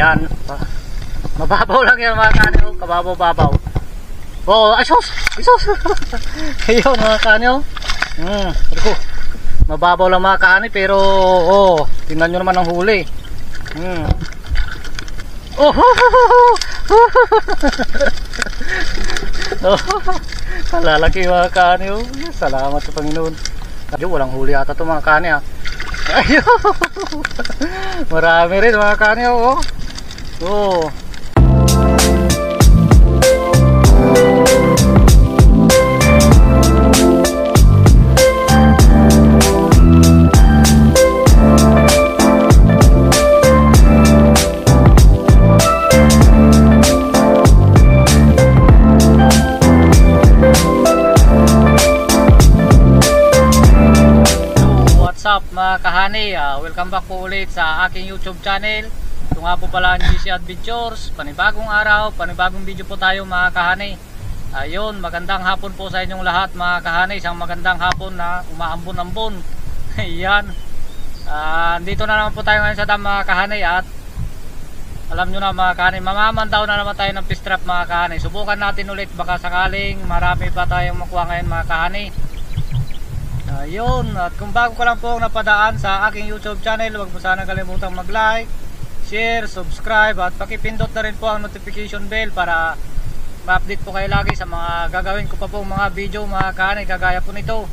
Ayan. Mababaw lang yan mga kani. Kababaw-babaw. Oh, ay sus! Isus! Ayun mga kani. Mababaw lang mga kani pero tingnan nyo naman ang huli. Kalalaki mga kani. Salamat sa Panginoon. Walang huli ata ito mga kani. Ayun! Marami rin mga kani. What's up mga kahani, welcome back po ulit sa aking YouTube channel. Ito nga po pala ang GC Adventures. Panibagong araw, panibagong video po tayo mga kahani. Ayun, magandang hapon po sa inyong lahat mga kahani. Isang magandang hapon na umaambon-ambon. Ayan, dito na naman po tayo ngayon sa dam mga kahani. At alam nyo na mga kahani, mamamandaw na naman tayo ng fish trap mga kahani. Subukan natin ulit, baka sakaling marami pa tayong makuha ngayon mga kahani. Ayun, at kung bago ka lang po napadaan sa aking YouTube channel, huwag mo sana kalimutang mag-like, share, subscribe at pakipindot na rin po ang notification bell para ma-update po kayo lagi sa mga gagawin ko pa po mga video mga kahani kagaya po nito.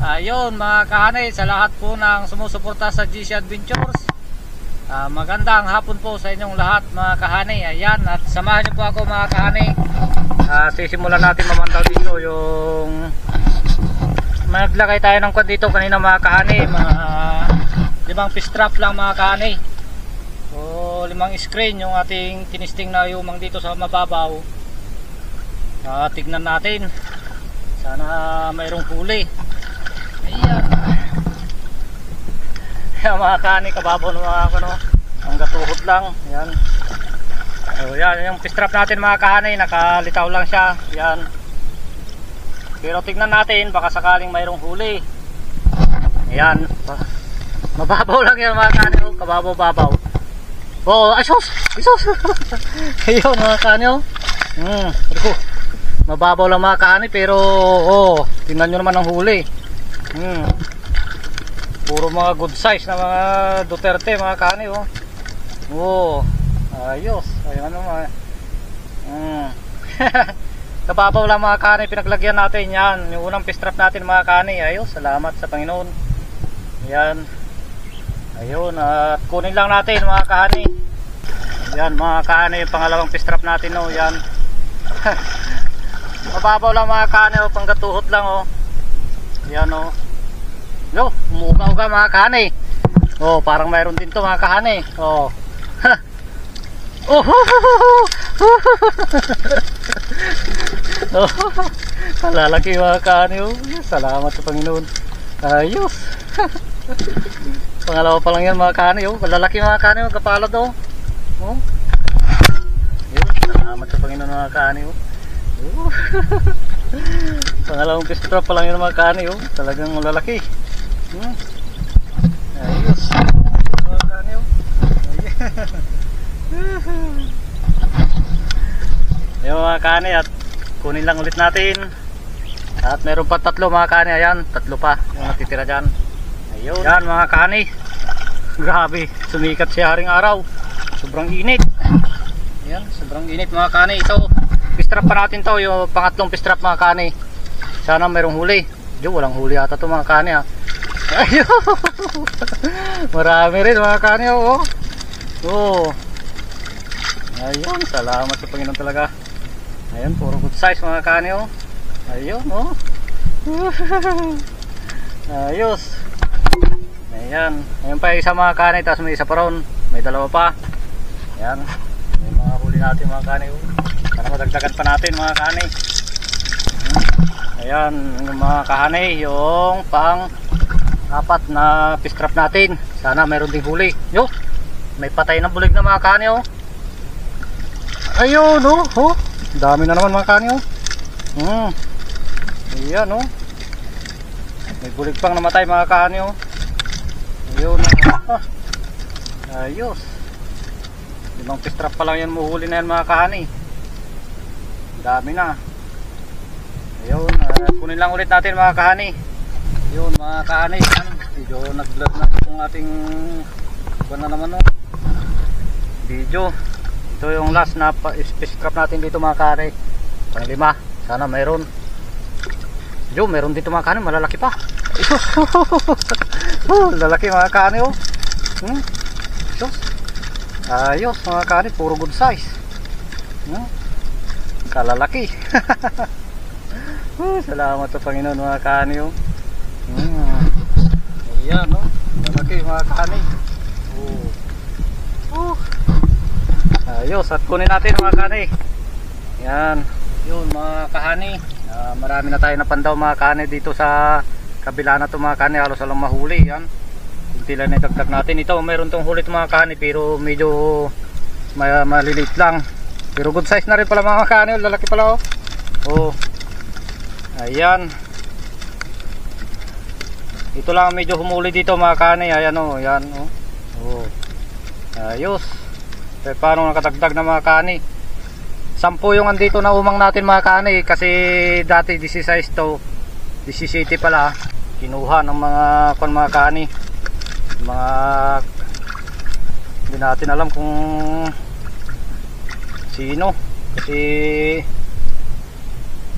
Ayun mga kahani, sa lahat po ng sumusuporta sa GC Adventures, magandang hapon po sa inyong lahat mga kahani. Ayan, at samahan niyo po ako mga kahani. Sisimulan natin mamandaw dito yung maglagay tayo ng kwan dito kanina mga kahani. Mga 5 fish trap lang mga kahani. So 5 screen yung ating tinisting na yumang dito sa mababaw. Tignan natin, sana mayroong huli. Ayan. Ayan mga kahani, kababaw ng mga ang gatuhod lang. Ayan. So yan yung fish trap natin mga kahani, nakalitaw lang siya. Ayan. Pero tignan natin, baka sakaling mayroong huli. Ayan. Mababaw lang yan mga kani. Kababaw-babaw. Ay sus! Isus! Ayun mga kani. Mababaw lang mga kani pero tingnan nyo naman ang huli. Puro mga good size na mga Duterte mga kani. Ayos. Ayun naman. Kababaw lang mga kani, pinaglagyan natin yan. Yung unang fish trap natin mga kani. Ayos, salamat sa Panginoon. Yan. Ayun, at kunin lang natin mga kani. Yan mga kani, yung pangalawang fish trap natin. Yan. Mababaw lang mga kani, panggatuhot lang. Yan umuuga-uga mga kani. Parang mayroon din to mga kani. Kalalaki mga kani. Salamat sa Panginoon. Ayos. Pangalawa pa lang yan mga kani. Kalalaki mga kani, magkapalad. Salamat sa Panginoon mga kani. Pangalawang fish trap pa lang yan mga kani. Talagang lalaki. Ayos mga kani. Ayun mga kani, at kunin lang ulit natin. At meron pa 3 mga kani. Ayan, 3 pa yung natitira dyan. Ayun. Yan mga kani. Grabe, sumikat siya haring araw. Sobrang init. Ayan, sobrang init mga kani. Ito, fish trap pa natin to, yung pangatlong fish trap mga kani. Sana mayroong huli. Walang huli ata to mga kani. Ayun. Marami rin mga kani. Ayun, salamat sa Panginoon talaga. Ayun, puro good size mga kani. Ayun, ayos. Ayan, ayun pa isa mga kani, tapos may isa pa ron. May 2 pa. Ayan, may mga huli natin mga kani. Para madagdagan pa natin mga kani. Ayan, yung mga kahani, yung pang 4 na fish trap natin. Sana mayroon ding huli. May patay na bulig na mga kani. Ayun, dami na naman mga kani. Ayan, may bulig pang namatay mga kani. Ayun, ayos. 5 Limang fish trap pa lang yan muhuli na yan mga kahani. Dami na. Ayun, kunin lang ulit natin mga kahani. Yun mga kahani, medyo nag-vlog na itong ating na naman video. Ito yung last na fish trap natin dito mga kahani. Pang 5, sana mayroon. Yo, meron dito mga kahani, malalaki pa. Lalaki mga kahani oh. Ayos mga kahani, puro good size. Kalalaki. Salamat sa Panginoon mga kahani oh. Ayan oh, malaki mga kahani. Ayos, at kunin natin mga kahani. Yan, yun mga kahani. Marami na tayo napandaw mga kahani dito sa kabila na to mga kahani, halos walang mahuli. Yan, kunti lang na idagdag natin. Ito meron tong huli mga kahani pero medyo maliliit lang, pero good size na rin pala mga kahani. Lalaki pala oh. Ayan, ito lang medyo humuli dito mga kahani. Ayan oh, yan oh. Ayos. Paano nakadagdag na mga kahani? 10 yung andito na umang natin mga kahani, kasi dati 16 to 17 pala kinuha ng mga kahani. Mga hindi natin alam kung sino, kasi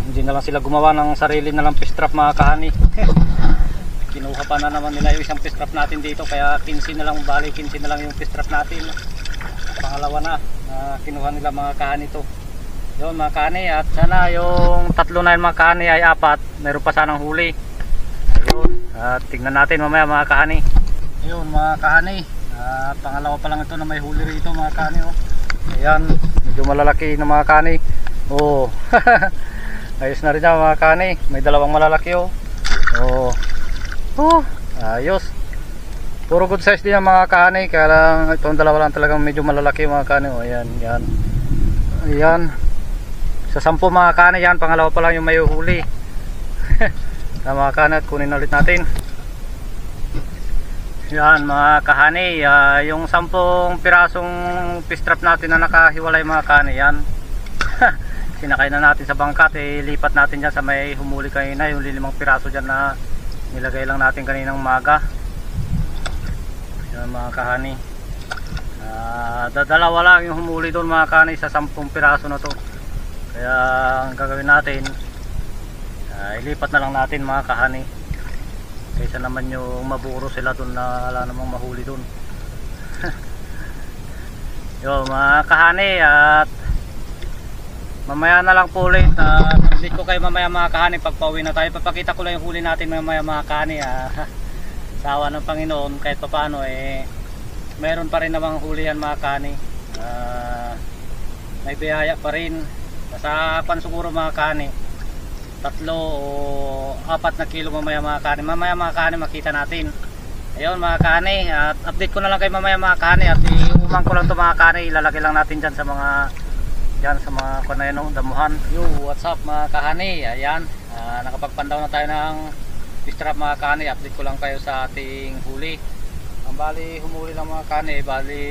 hindi na lang sila gumawa ng sarili na lang fish trap mga kahani. Kinuha pa na naman nila yung isang fish trap natin dito, kaya 15 na lang, bali 15 na lang yung fish trap natin. Pangalawa na kinuha nila mga kahani to. Yun mga kahani, at sana yung 3 na yun mga kahani ay 4, meron pa sanang huli. Ayun, at tignan natin mamaya mga kahani. Ayun mga kahani, pangalawa pa lang ito na may huli rito mga kahani oh. Ayan, medyo malalaki na mga kahani. Oh. Ayos na rin yan mga kahani, may dalawang malalaki oh. Ayos. Puro good size din yan mga kahani, kaya lang itong dalawa lang talagang medyo malalaki mga kahani oh. Ayan. Sa 10 mga kahani yan, pangalawa pa lang yung may huli. Na mga kahani, at kunin ulit natin. Yan mga kahani, yung 10 pirasong fish trap natin na nakahiwalay mga kahani yan. Sinakay na natin sa bangkat, lipat natin dyan sa may humuli kanina, yung 5 piraso dyan na nilagay lang natin kaninang umaga. Yan mga kahani, dalawa lang yung humuli doon mga kahani sa 10 piraso na to. Kaya ang gagawin natin, ilipat na lang natin mga kahani, kaysa naman yung maburo sila doon na wala namang mahuli doon. Yo mga kahani, at mamaya na lang po ulit. Update ko kayo mamaya mga kahani pag pauwi na tayo. Papakita ko lang yung huli natin mamaya mga kahani. Sa awa ng Panginoon, kahit pa paano meron pa rin namang huli yan mga kahani. May biyaya pa rin. Sa siguro mga kahani, 3 o 4 na kilo mamaya mga kahani. Mamaya mga kahani makita natin. Ayun mga kahani, at update ko na lang kayo mamaya mga kahani. At iumang ko lang to mga kahani, ilalagay lang natin dyan sa mga damuhan. Yo, what's up mga kahani? Ayan, nakapagpandaw na tayo ng fish trap mga kahani. Update ko lang kayo sa ating huli. Ang bali humuli lang mga kahani, bali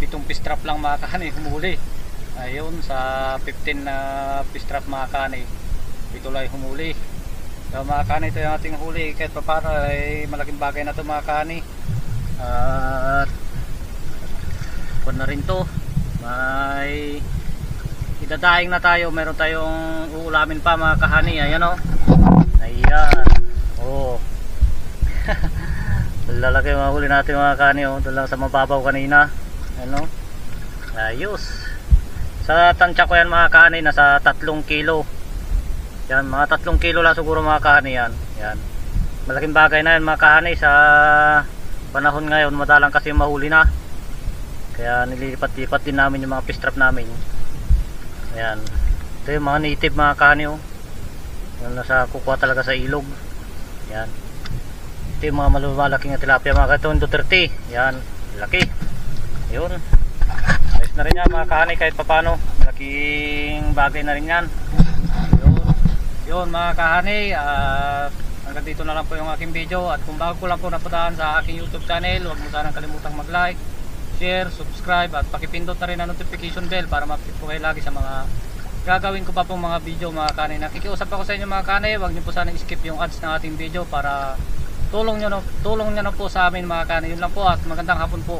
7 fish trap lang mga kahani humuli. Ayun, sa 15 na fish trap mga kahani, ito lang humuli. So mga kahani, ito yung ating huli. Kahit pa para ay malaking bagay na to mga kahani. At kung na rin to, may idadaing na tayo. Meron tayong uulamin pa mga kahani. Ayan o. Ayan. Lalaki mga huli natin mga kahani o. Doon lang sa mababaw kanina. Ano? Ayos. Sa tansya ko yan mga kahani, nasa 3 kilo. Yan, mga 3 kilo lang siguro mga kahani yan. Yan. Malaking bagay na yan mga kahani. Sa panahon ngayon, madalang kasi mahuli na. Kaya nililipat-lipat din namin yung mga fish trap namin. Ayan. Ito yung mga native mga kahani oh. Yung nasa kukuha talaga sa ilog. Ayan. Ito yung mga malalaking na tilapia mga kahani. Ito 30. Ayan. Laki. Yun. Ayos na rin yan mga kahani, kahit papano. Malaking bagay na rin yan. Yun mga kahani, hanggang dito na lang po yung aking video. At kung bago ko lang po napadaan sa aking YouTube channel, huwag mo sanang kalimutang mag-like, share, subscribe at pakipindot na rin ang notification bell para ma-update po kayo lagi sa mga gagawin ko pa pong mga video mga kanay. Nakikiusap ako sa inyo mga kanay, huwag niyo po sana skip yung ads ng ating video para tulong nyo na po sa amin mga kanay. Yun lang po at magandang hapon po.